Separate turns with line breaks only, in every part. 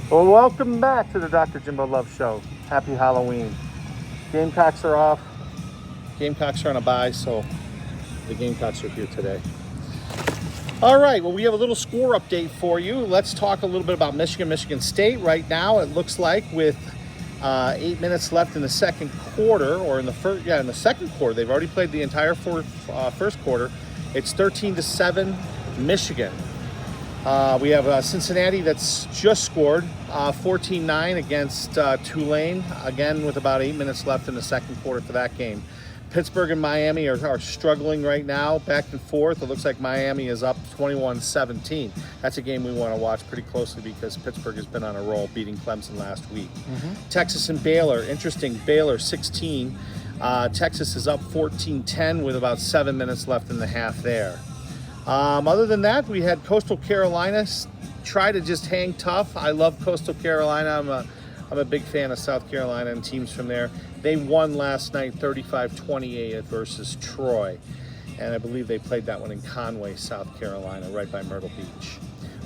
Well, welcome back to the Dr. Jimbo Love Show. Happy Halloween. Gamecocks are off. Gamecocks are on a bye, so the Gamecocks are here today. All right, well, we have a little score update for you. Let's talk a little bit about Michigan State. Right now, it looks like with 8 minutes left in the second quarter, or in the second quarter. They've already played the entire first quarter. It's 13-7 Michigan. We have Cincinnati that's just scored 14-9 against Tulane, again with about 8 minutes left in the second quarter for that game. Pittsburgh and Miami are struggling right now, back and forth. It looks like Miami is up 21-17. That's a game we want to watch pretty closely because Pittsburgh has been on a roll, beating Clemson last week. Texas and Baylor, interesting. Baylor 16. Texas is up 14-10 with about 7 minutes left in the half there. Other than that, we had Coastal Carolina try to just hang tough. I love Coastal Carolina. I'm a big fan of South Carolina and teams from there. They won last night 35-28 versus Troy. And I believe they played that one in Conway, South Carolina, right by Myrtle Beach.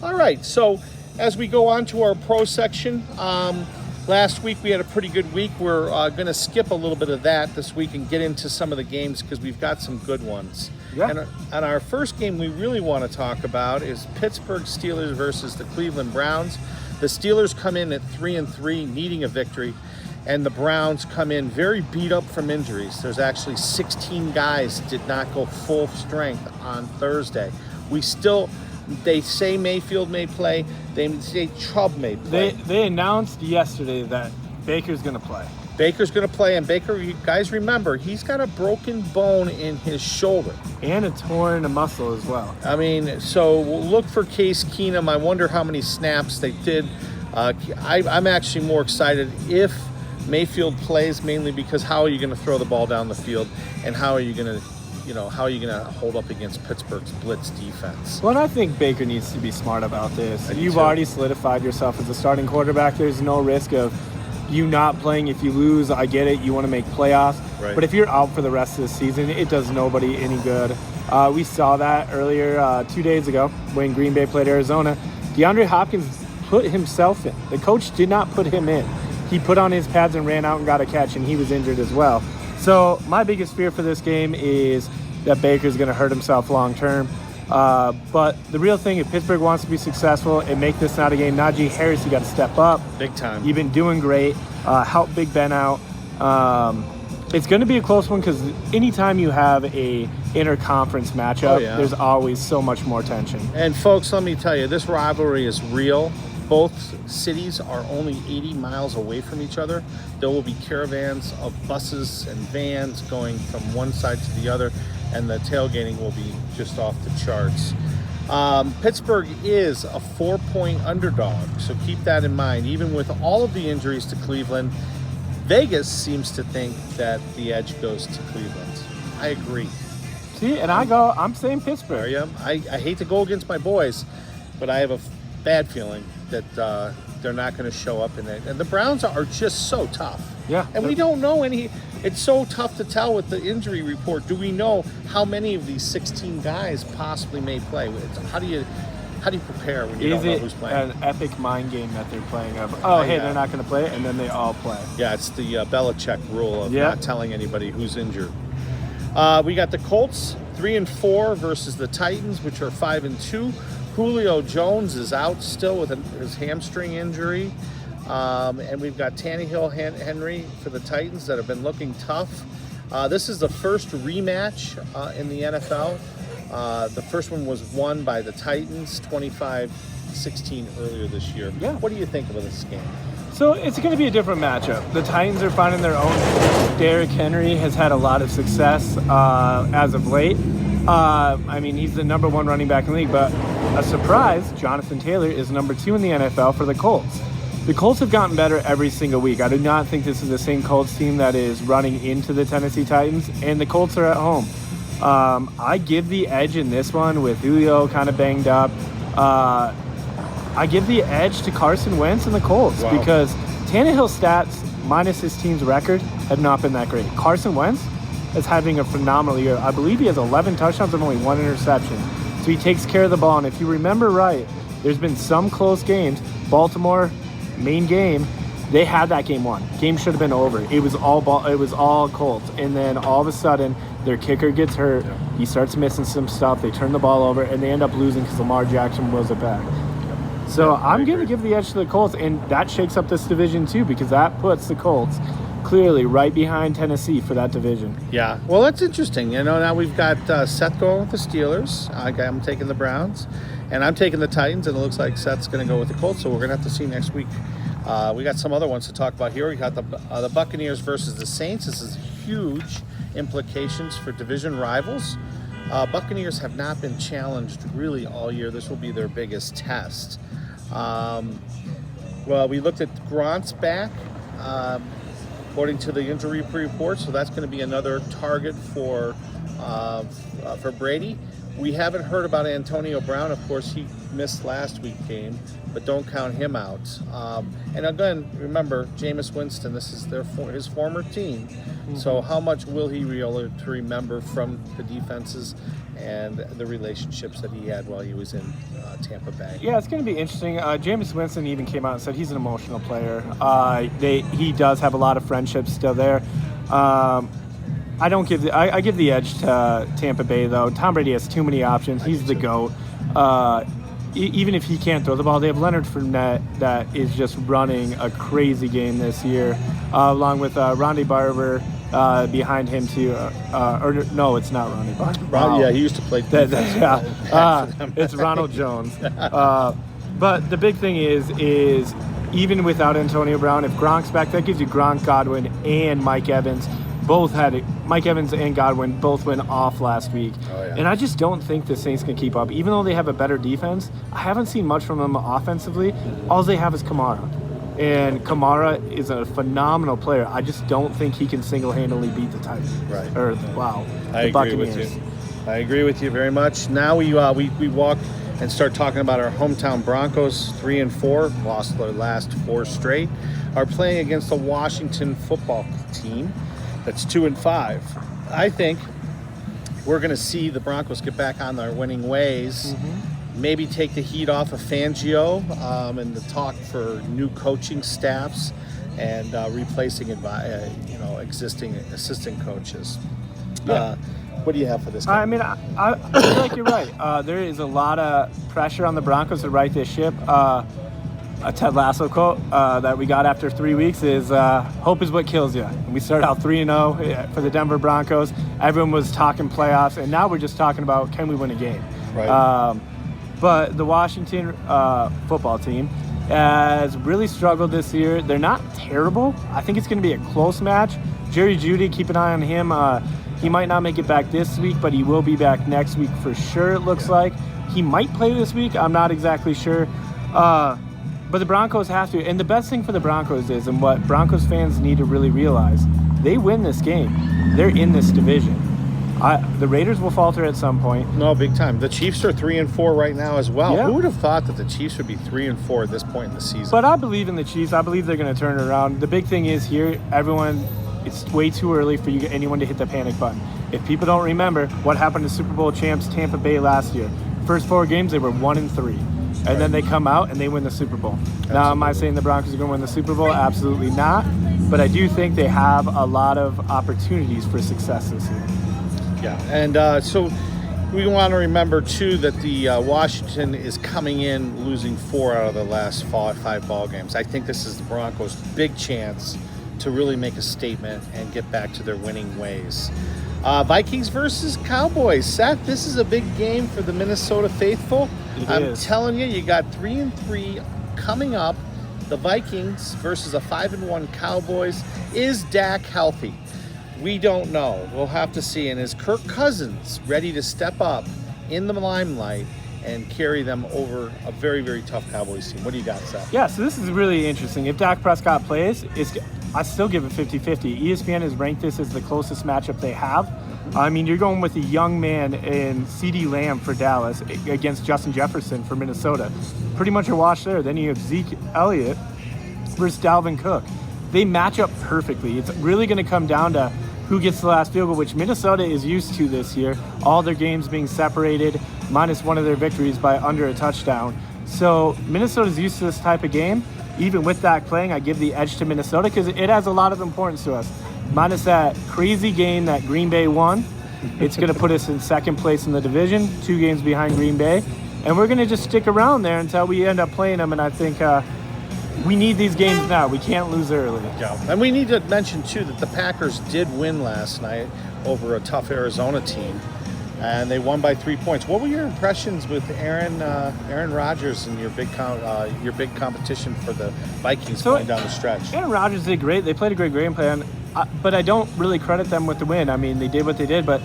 All right, so as we go on to our pro section, last week we had a pretty good week. We're going to skip a little bit of that this week and get into some of the games because we've got some good ones. Yeah. And our first game we really want to talk about is Pittsburgh Steelers versus the Cleveland Browns. The Steelers come in at 3-3, needing a victory, and the Browns come in very beat up from injuries. There's actually 16 guys did not go full strength on Thursday. They say Mayfield may play. They say Chubb may play.
They announced yesterday that Baker's going to play.
Baker's going to play, and Baker, you guys remember, he's got a broken bone in his shoulder.
And a torn muscle as well.
I mean, so we'll look for Case Keenum. I wonder how many snaps they did. I'm actually more excited if Mayfield plays, mainly because how are you going to throw the ball down the field, and how are you going to hold up against Pittsburgh's blitz defense?
Well, I think Baker needs to be smart about this. You've
too.
already solidified yourself as a starting quarterback. There's no risk of you not playing. If you lose, I get it. You want to make playoffs. Right. But if you're out for the rest of the season, it does nobody any good. We saw that earlier 2 days ago when Green Bay played Arizona. DeAndre Hopkins put himself in. The coach did not put him in. He put on his pads and ran out and got a catch, and he was injured as well. So my biggest fear for this game is that Baker's going to hurt himself long term. But the real thing, if Pittsburgh wants to be successful and make this not a game, Najee Harris, you got to step up.
Big time.
You've been doing great. Help Big Ben out. It's going to be a close one because anytime you have a interconference matchup, there's always so much more tension.
And folks, let me tell you, this rivalry is real. Both cities are only 80 miles away from each other. There will be caravans of buses and vans going from one side to the other, and the tailgating will be just off the charts. Pittsburgh is a 4-point underdog, so keep that in mind. Even with all of the injuries to Cleveland, Vegas seems to think that the edge goes to Cleveland. I agree.
See, and I'm saying Pittsburgh.
Are you? I hate to go against my boys, but I have a bad feeling that they're not going to show up in it. And the Browns are just so tough.
Yeah.
And we don't know any. It's so tough to tell with the injury report. Do we know how many of these 16 guys possibly may play? How do you prepare when you don't know who's playing?
Is it an epic mind game that they're playing of, they're not going to play, and then they all play?
Yeah, it's the Belichick rule of not telling anybody who's injured. We got the Colts 3-4 versus the Titans, which are 5-2. Julio Jones is out still with his hamstring injury. And we've got Tannehill, Henry for the Titans that have been looking tough. This is the first rematch in the NFL. The first one was won by the Titans, 25-16 earlier this year. Yeah. What do you think of this game?
So it's going to be a different matchup. The Titans are finding their own. Derrick Henry has had a lot of success as of late. He's the number one running back in the league, but a surprise, Jonathan Taylor is number 2 in the NFL for the Colts. The Colts have gotten better every single week. I do not think this is the same Colts team that is running into the Tennessee Titans, and the Colts are at home. I give the edge in this one with Julio kind of banged up. I give the edge to Carson Wentz and the Colts because Tannehill's stats, minus his team's record, have not been that great. Carson Wentz is having a phenomenal year. I believe he has 11 touchdowns and only 1 interception. So he takes care of the ball. And if you remember right, there's been some close games. Baltimore main game, they had that game won. Game should have been over. It was all Colts. And then all of a sudden, their kicker gets hurt. Yeah. He starts missing some stuff. They turn the ball over, and they end up losing because Lamar Jackson was it back. So I'm going to give the edge to the Colts, and that shakes up this division too, because that puts the Colts clearly right behind Tennessee for that division.
Yeah, well, that's interesting. Now we've got Seth going with the Steelers. I'm taking the Browns, and I'm taking the Titans, and it looks like Seth's going to go with the Colts, so we're going to have to see next week. We got some other ones to talk about here. We got the Buccaneers versus the Saints. This is huge implications for division rivals. Buccaneers have not been challenged really all year. This will be their biggest test. Well, we looked at Gronk's back, according to the injury report, so that's going to be another target for Brady. We haven't heard about Antonio Brown. Of course, he missed last week's game, but don't count him out. And again, remember, Jameis Winston, this is his former team. Mm-hmm. So how much will he be able to remember from the defenses and the relationships that he had while he was in Tampa Bay?
Yeah, it's going to be interesting. Jameis Winston even came out and said he's an emotional player. He does have a lot of friendships still there. I give the edge to Tampa Bay, though. Tom Brady has too many options. He's the GOAT. Even if he can't throw the ball, they have Leonard Fournette that is just running a crazy game this year, along with Ronde Barber behind him, too. No, it's not Ronde Barber.
Wow. Yeah, he used to play defense.
It's Ronald Jones. But the big thing is even without Antonio Brown, if Gronk's back, that gives you Gronk, Godwin, and Mike Evans. Mike Evans and Godwin both went off last week. Oh, yeah. And I just don't think the Saints can keep up. Even though they have a better defense, I haven't seen much from them offensively. All they have is Kamara. And Kamara is a phenomenal player. I just don't think he can single-handedly beat the Titans.
Right.
The Buccaneers.
I agree with you very much. Now we walk and start talking about our hometown Broncos, 3-4, lost their last 4 straight, are playing against the Washington football team. That's 2-5. I think we're going to see the Broncos get back on their winning ways. Mm-hmm. Maybe take the heat off of Fangio and the talk for new coaching staffs and replacing existing assistant coaches.
Yeah.
What do you have for this game?
I mean, I feel like you're right. There is a lot of pressure on the Broncos to right this ship. A Ted Lasso quote that we got after 3 weeks is, hope is what kills you. And we started out 3-0 for the Denver Broncos. Everyone was talking playoffs, and now we're just talking about, can we win a game?
Right.
But the Washington football team has really struggled this year. They're not terrible. I think it's going to be a close match. Jerry Jeudy, keep an eye on him. He might not make it back this week, but he will be back next week for sure, it looks like. He might play this week. I'm not exactly sure. But the Broncos have to. And the best thing for the Broncos is, and what Broncos fans need to really realize, they win this game. They're in this division. The Raiders will falter at some point.
No, big time. The Chiefs are 3-4 right now as well.
Yeah.
Who would have thought that the Chiefs would be 3-4 at this point in the season?
But I believe in the Chiefs. I believe they're going to turn it around. The big thing is here, it's way too early for anyone to hit the panic button. If people don't remember what happened to Super Bowl champs Tampa Bay last year, first 4 games they were 1-3. And then they come out and they win the Super Bowl. Absolutely. Now, am I saying the Broncos are going to win the Super Bowl? Absolutely not. But I do think they have a lot of opportunities for success this year.
Yeah, and so we want to remember, too, that the Washington is coming in losing 4 out of the last 5 ball games. I think this is the Broncos' big chance to really make a statement and get back to their winning ways. Vikings versus Cowboys. Seth, this is a big game for the Minnesota faithful. I'm telling you, you got 3-3 coming up. The Vikings versus a 5-1 Cowboys. Is Dak healthy? We don't know. We'll have to see. And is Kirk Cousins ready to step up in the limelight and carry them over a very, very tough Cowboys team? What do you got, Seth?
Yeah, so this is really interesting. If Dak Prescott plays, I still give it 50-50. ESPN has ranked this as the closest matchup they have. I mean, you're going with a young man in CeeDee Lamb for Dallas against Justin Jefferson for Minnesota. Pretty much a wash there. Then you have Zeke Elliott versus Dalvin Cook. They match up perfectly. It's really going to come down to who gets the last field goal, which Minnesota is used to this year. All their games being separated, minus one of their victories by under a touchdown. So Minnesota's used to this type of game. even with Dak playing, I give the edge to Minnesota because it has a lot of importance to us. Minus that crazy game that Green Bay won, it's going to put us in second place in the division, 2 games behind Green Bay. And we're going to just stick around there until we end up playing them. And I think we need these games now. We can't lose early.
Yeah. And we need to mention, too, that the Packers did win last night over a tough Arizona team. And they won by 3 points. What were your impressions with Aaron Rodgers and your big competition for the Vikings going down the stretch?
Aaron Rodgers did great. They played a great game plan, but I don't really credit them with the win. I mean, they did what they did, but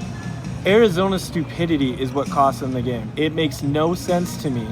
Arizona's stupidity is what cost them the game. It makes no sense to me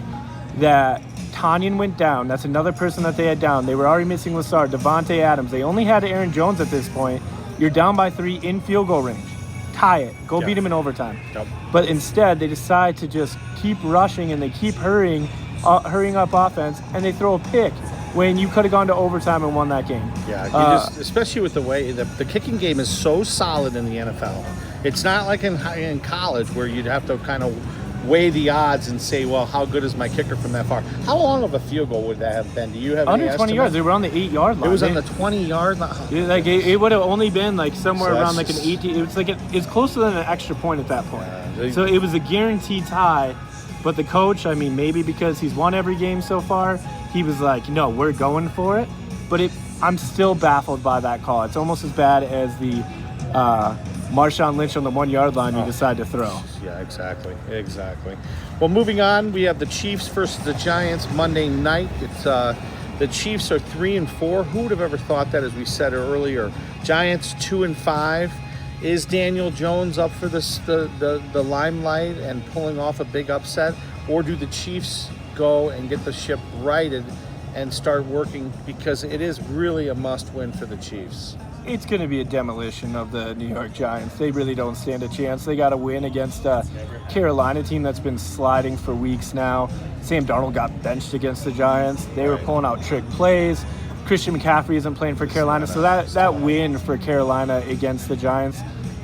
that Tanyan went down. That's another person that they had down. They were already missing Lazard, Devontae Adams. They only had Aaron Jones at this point. You're down by 3 in field goal range. Tie it. Go beat him in overtime.
Yep.
But instead, they decide to just keep rushing and they keep hurrying up offense, and they throw a pick when you could have gone to overtime and won that game.
Yeah, especially with the way the kicking game is so solid in the NFL. It's not like in college where you'd have to kind of weigh the odds and say, well, how good is my kicker from that far? How long of a field goal would that have been? Do you have
under 20 yards? They were on the
8-yard8-yard
line.
It was on the 20-yard line.
Like it would have only been like somewhere around like an 18. It was like it's closer than an extra point at that point. So it was a guaranteed tie. But the coach, I mean, maybe because he's won every game so far, he was like, no, we're going for it. But I'm still baffled by that call. It's almost as bad as the Marshawn Lynch on the 1-yard line you decide to throw.
Yeah, exactly. Well, moving on, we have the Chiefs versus the Giants Monday night. It's the Chiefs are 3-4. Who would have ever thought that? As we said earlier, Giants 2-5. Is Daniel Jones up for the limelight and pulling off a big upset, or do the Chiefs go and get the ship righted and start working, because it is really a must-win for the Chiefs?
It's going to be a demolition of the New York Giants. They really don't stand a chance. They got to win against a Carolina team that's been sliding for weeks now. Sam Darnold got benched against the Giants. They were pulling out trick plays. Christian McCaffrey isn't playing for Carolina. So that win for Carolina against the Giants,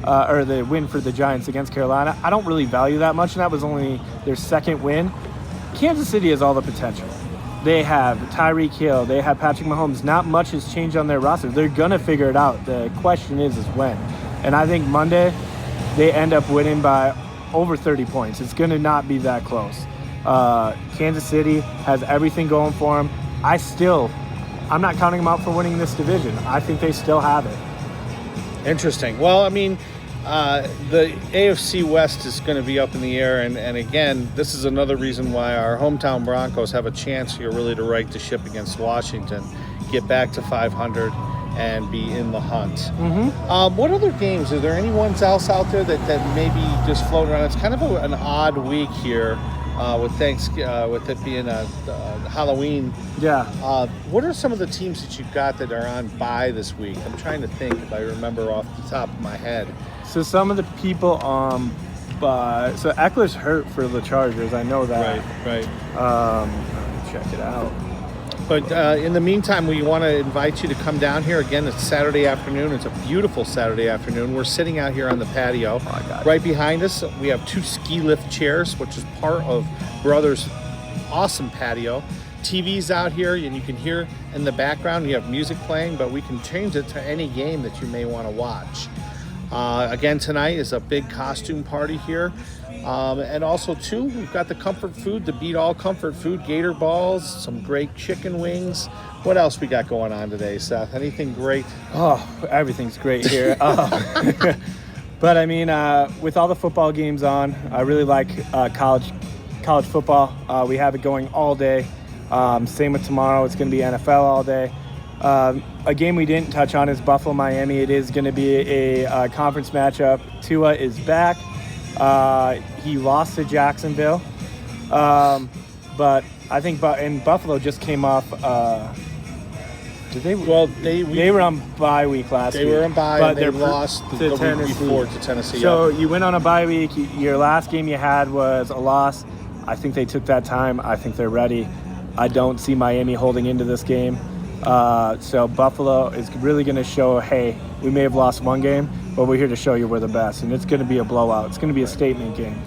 or the win for the Giants against Carolina, I don't really value that much, and that was only their second win. Kansas City has all the potential. They have Tyreek Hill. They have Patrick Mahomes. Not much has changed on their roster. They're going to figure it out. The question is when. And I think Monday they end up winning by over 30 points. It's going to not be that close. Kansas City has everything going for them. I'm not counting them out for winning this division. I think they still have it.
Interesting. Well, I mean, the AFC West is going to be up in the air, and again, this is another reason why our hometown Broncos have a chance here really to right the ship against Washington, get back to 500, and be in the hunt.
Mm-hmm.
What other games? Are there any ones else out there that maybe just float around? It's kind of an odd week here with it being a Halloween.
Yeah.
What are some of the teams that you've got that are on bye this week? I'm trying to think if I remember off the top of my head.
So some of the people so Eckler's hurt for the Chargers. I know that.
Right.
Let me check it out.
But in the meantime, we want to invite you to come down here. Again, it's Saturday afternoon. It's a beautiful Saturday afternoon. We're sitting out here on the patio. Right behind us, we have 2 ski lift chairs, which is part of Brothers' awesome patio. TV's out here, and you can hear in the background, you have music playing, but we can change it to any game that you may want to watch. Again, tonight is a big costume party here. And also, too, we've got the comfort food, the beat all comfort food, gator balls, some great chicken wings. What else we got going on today, Seth? Anything great?
Oh, everything's great here. But, I mean, with all the football games on, I really like college football. We have it going all day. Same with tomorrow. It's going to be NFL all day. A game we didn't touch on is Buffalo-Miami. It is going to be a conference matchup. Tua is back. He lost to Jacksonville. But I think in Buffalo just came off They were on bye week last week.
They were on bye,
but
and they lost the week before to Tennessee.
So you went on a bye week. Your last game you had was a loss. I think they took that time. I think they're ready. I don't see Miami holding into this game. So Buffalo is really going to show, hey, we may have lost one game, but we're here to show you we're the best. And it's going to be a blowout. It's going to be a statement game.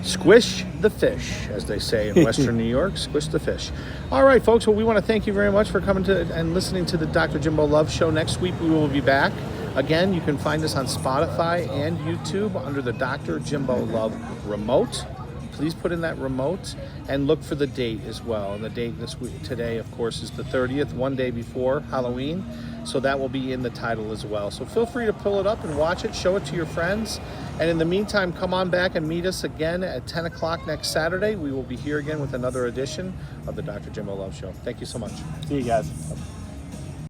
Squish the fish, as they say in Western New York. Squish the fish. All right, folks. Well, we want to thank you very much for coming to and listening to the Dr. Jimbo Love Show. Next week, we will be back. Again, you can find us on Spotify and YouTube under the Dr. Jimbo Love remote. Please put in that remote and look for the date as well. And the date this week, today, of course, is the 30th, one day before Halloween. So that will be in the title as well. So feel free to pull it up and watch it, show it to your friends. And in the meantime, come on back and meet us again at 10 o'clock next Saturday. We will be here again with another edition of the Dr. Jimbo Love Show. Thank you so much.
See you guys.